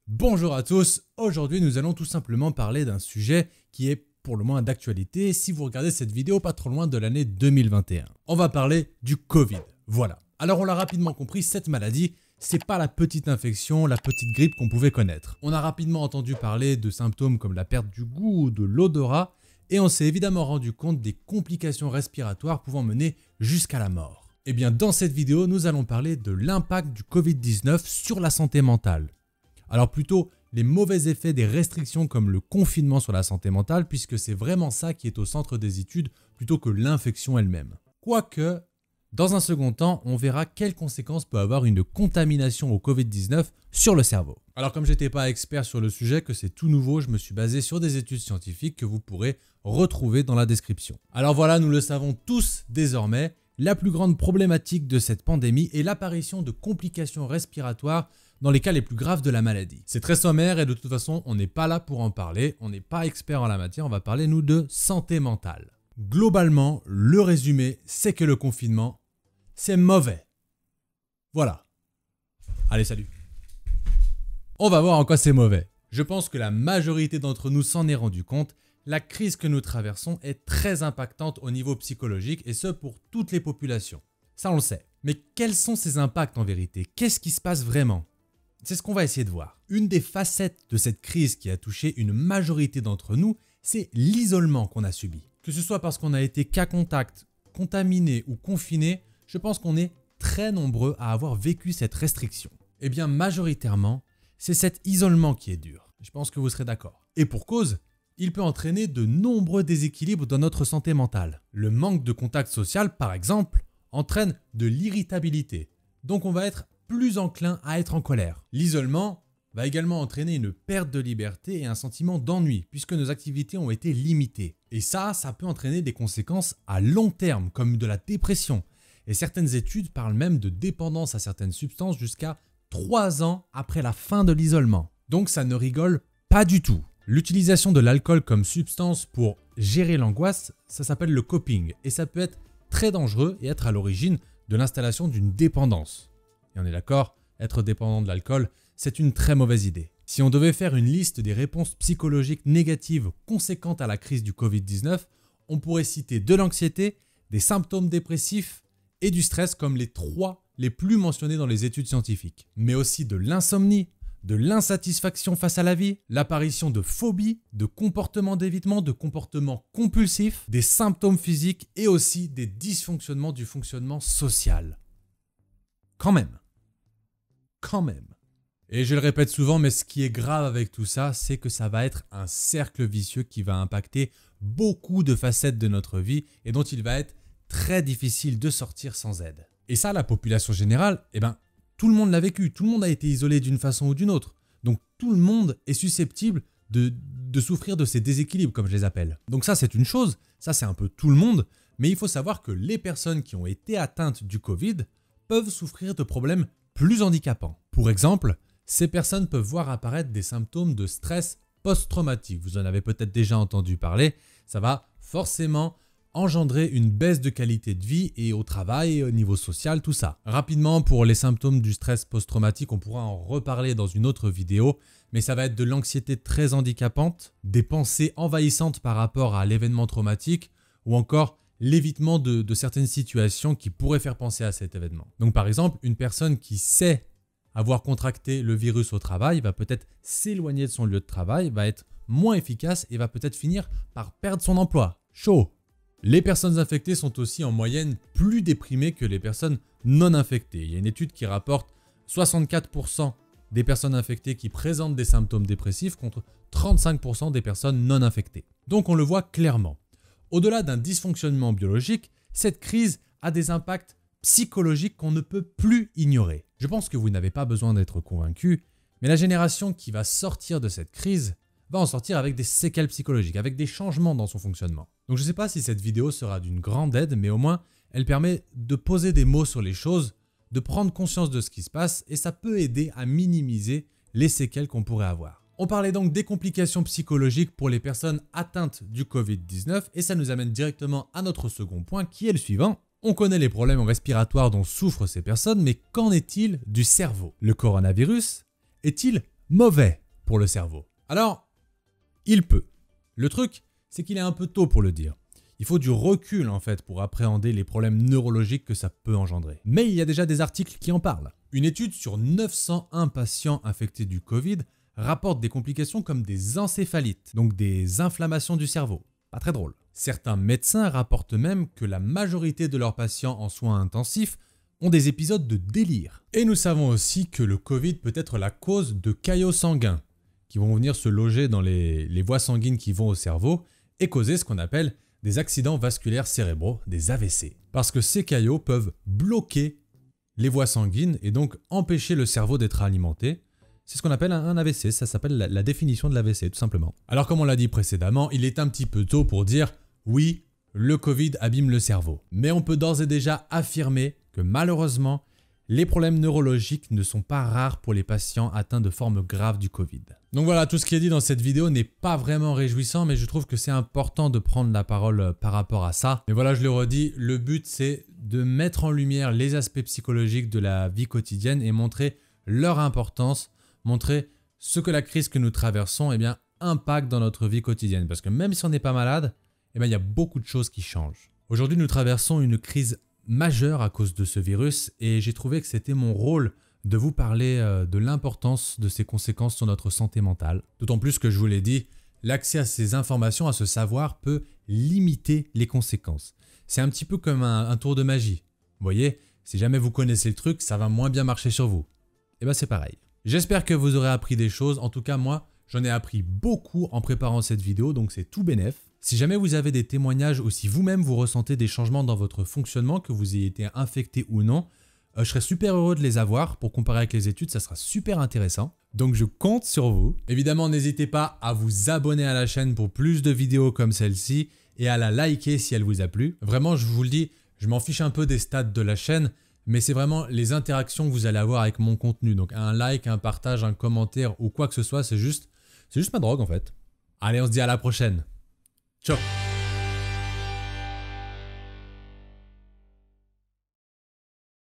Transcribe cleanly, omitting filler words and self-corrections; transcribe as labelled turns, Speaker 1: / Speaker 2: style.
Speaker 1: Bonjour à tous, aujourd'hui nous allons tout simplement parler d'un sujet qui est pour le moins d'actualité si vous regardez cette vidéo pas trop loin de l'année 2021. On va parler du Covid, voilà. Alors on l'a rapidement compris, cette maladie, c'est pas la petite infection, la petite grippe qu'on pouvait connaître. On a rapidement entendu parler de symptômes comme la perte du goût ou de l'odorat et on s'est évidemment rendu compte des complications respiratoires pouvant mener jusqu'à la mort. Et bien dans cette vidéo, nous allons parler de l'impact du Covid-19 sur la santé mentale. Alors plutôt les mauvais effets des restrictions comme le confinement sur la santé mentale puisque c'est vraiment ça qui est au centre des études plutôt que l'infection elle-même. Quoique, dans un second temps, on verra quelles conséquences peut avoir une contamination au Covid-19 sur le cerveau. Alors comme j'étais pas expert sur le sujet, que c'est tout nouveau, je me suis basé sur des études scientifiques que vous pourrez retrouver dans la description. Alors voilà, nous le savons tous désormais, la plus grande problématique de cette pandémie est l'apparition de complications respiratoires dans les cas les plus graves de la maladie. C'est très sommaire et de toute façon, on n'est pas là pour en parler, on n'est pas expert en la matière, on va parler nous de santé mentale. Globalement, le résumé, c'est que le confinement, c'est mauvais. Voilà. Allez, salut. On va voir en quoi c'est mauvais. Je pense que la majorité d'entre nous s'en est rendu compte. La crise que nous traversons est très impactante au niveau psychologique et ce pour toutes les populations. Ça on le sait. Mais quels sont ces impacts en vérité? Qu'est-ce qui se passe vraiment? C'est ce qu'on va essayer de voir. Une des facettes de cette crise qui a touché une majorité d'entre nous, c'est l'isolement qu'on a subi. Que ce soit parce qu'on a été cas contact, contaminé ou confiné, je pense qu'on est très nombreux à avoir vécu cette restriction. Eh bien majoritairement, c'est cet isolement qui est dur. Je pense que vous serez d'accord. Et pour cause, il peut entraîner de nombreux déséquilibres dans notre santé mentale. Le manque de contact social, par exemple, entraîne de l'irritabilité. Donc on va être plus enclin à être en colère. L'isolement va également entraîner une perte de liberté et un sentiment d'ennui puisque nos activités ont été limitées. Et ça peut entraîner des conséquences à long terme comme de la dépression. Et certaines études parlent même de dépendance à certaines substances jusqu'à 3 ans après la fin de l'isolement. Donc ça ne rigole pas du tout. L'utilisation de l'alcool comme substance pour gérer l'angoisse, ça s'appelle le coping et ça peut être très dangereux et être à l'origine de l'installation d'une dépendance. Et on est d'accord, être dépendant de l'alcool, c'est une très mauvaise idée. Si on devait faire une liste des réponses psychologiques négatives conséquentes à la crise du Covid-19, on pourrait citer de l'anxiété, des symptômes dépressifs et du stress comme les 3 les plus mentionnés dans les études scientifiques. Mais aussi de l'insomnie, de l'insatisfaction face à la vie, l'apparition de phobies, de comportements d'évitement, de comportements compulsifs, des symptômes physiques et aussi des dysfonctionnements du fonctionnement social. Quand même. Et je le répète souvent, mais ce qui est grave avec tout ça, c'est que ça va être un cercle vicieux qui va impacter beaucoup de facettes de notre vie et dont il va être très difficile de sortir sans aide. Et ça, la population générale, tout le monde l'a vécu, tout le monde a été isolé d'une façon ou d'une autre. Donc tout le monde est susceptible de souffrir de ces déséquilibres, comme je les appelle. Donc ça, c'est une chose, ça c'est un peu tout le monde, mais il faut savoir que les personnes qui ont été atteintes du Covid peuvent souffrir de problèmes plus handicapants. Pour exemple, ces personnes peuvent voir apparaître des symptômes de stress post-traumatique. Vous en avez peut-être déjà entendu parler, ça va forcément engendrer une baisse de qualité de vie et au travail, au niveau social, tout ça. Rapidement, pour les symptômes du stress post-traumatique, on pourra en reparler dans une autre vidéo, mais ça va être de l'anxiété très handicapante, des pensées envahissantes par rapport à l'événement traumatique ou encore l'évitement de certaines situations qui pourraient faire penser à cet événement. Donc par exemple, une personne qui sait avoir contracté le virus au travail va peut-être s'éloigner de son lieu de travail, va être moins efficace et va peut-être finir par perdre son emploi. Chaud! Les personnes infectées sont aussi en moyenne plus déprimées que les personnes non infectées. Il y a une étude qui rapporte 64% des personnes infectées qui présentent des symptômes dépressifs contre 35% des personnes non infectées. Donc on le voit clairement. Au-delà d'un dysfonctionnement biologique, cette crise a des impacts psychologiques qu'on ne peut plus ignorer. Je pense que vous n'avez pas besoin d'être convaincu, mais la génération qui va sortir de cette crise va en sortir avec des séquelles psychologiques, avec des changements dans son fonctionnement. Donc je ne sais pas si cette vidéo sera d'une grande aide, mais au moins elle permet de poser des mots sur les choses, de prendre conscience de ce qui se passe et ça peut aider à minimiser les séquelles qu'on pourrait avoir. On parlait donc des complications psychologiques pour les personnes atteintes du Covid-19 et ça nous amène directement à notre second point qui est le suivant. On connaît les problèmes respiratoires dont souffrent ces personnes, mais qu'en est-il du cerveau? Le coronavirus est-il mauvais pour le cerveau. Alors, il peut. Le truc, c'est qu'il est un peu tôt pour le dire. Il faut du recul en fait pour appréhender les problèmes neurologiques que ça peut engendrer. Mais il y a déjà des articles qui en parlent. Une étude sur 901 patients infectés du Covid rapporte des complications comme des encéphalites, donc des inflammations du cerveau. Pas très drôle. Certains médecins rapportent même que la majorité de leurs patients en soins intensifs ont des épisodes de délire. Et nous savons aussi que le Covid peut être la cause de caillots sanguins qui vont venir se loger dans les voies sanguines qui vont au cerveau et causer ce qu'on appelle des accidents vasculaires cérébraux, des AVC. Parce que ces caillots peuvent bloquer les voies sanguines et donc empêcher le cerveau d'être alimenté. C'est ce qu'on appelle un AVC, ça s'appelle la définition de l'AVC tout simplement. Alors comme on l'a dit précédemment, il est un petit peu tôt pour dire oui, le Covid abîme le cerveau. Mais on peut d'ores et déjà affirmer que malheureusement, les problèmes neurologiques ne sont pas rares pour les patients atteints de formes graves du Covid. Donc voilà, tout ce qui est dit dans cette vidéo n'est pas vraiment réjouissant, mais je trouve que c'est important de prendre la parole par rapport à ça. Mais voilà, je le redis, le but c'est de mettre en lumière les aspects psychologiques de la vie quotidienne et montrer leur importance, montrer ce que la crise que nous traversons impacte dans notre vie quotidienne. Parce que même si on n'est pas malade, il y a beaucoup de choses qui changent. Aujourd'hui, nous traversons une crise majeure à cause de ce virus et j'ai trouvé que c'était mon rôle de vous parler de l'importance de ses conséquences sur notre santé mentale. D'autant plus que je vous l'ai dit, l'accès à ces informations, à ce savoir peut limiter les conséquences. C'est un petit peu comme un tour de magie. Vous voyez, si jamais vous connaissez le truc, ça va moins bien marcher sur vous. Et c'est pareil. J'espère que vous aurez appris des choses. En tout cas, moi, j'en ai appris beaucoup en préparant cette vidéo, donc c'est tout bénef. Si jamais vous avez des témoignages ou si vous-même vous ressentez des changements dans votre fonctionnement, que vous ayez été infecté ou non, je serais super heureux de les avoir pour comparer avec les études, ça sera super intéressant. Donc je compte sur vous. Évidemment, n'hésitez pas à vous abonner à la chaîne pour plus de vidéos comme celle-ci et à la liker si elle vous a plu. Vraiment, je vous le dis, je m'en fiche un peu des stats de la chaîne, mais c'est vraiment les interactions que vous allez avoir avec mon contenu. Donc un like, un partage, un commentaire ou quoi que ce soit, c'est juste ma drogue en fait. Allez, on se dit à la prochaine. Ciao.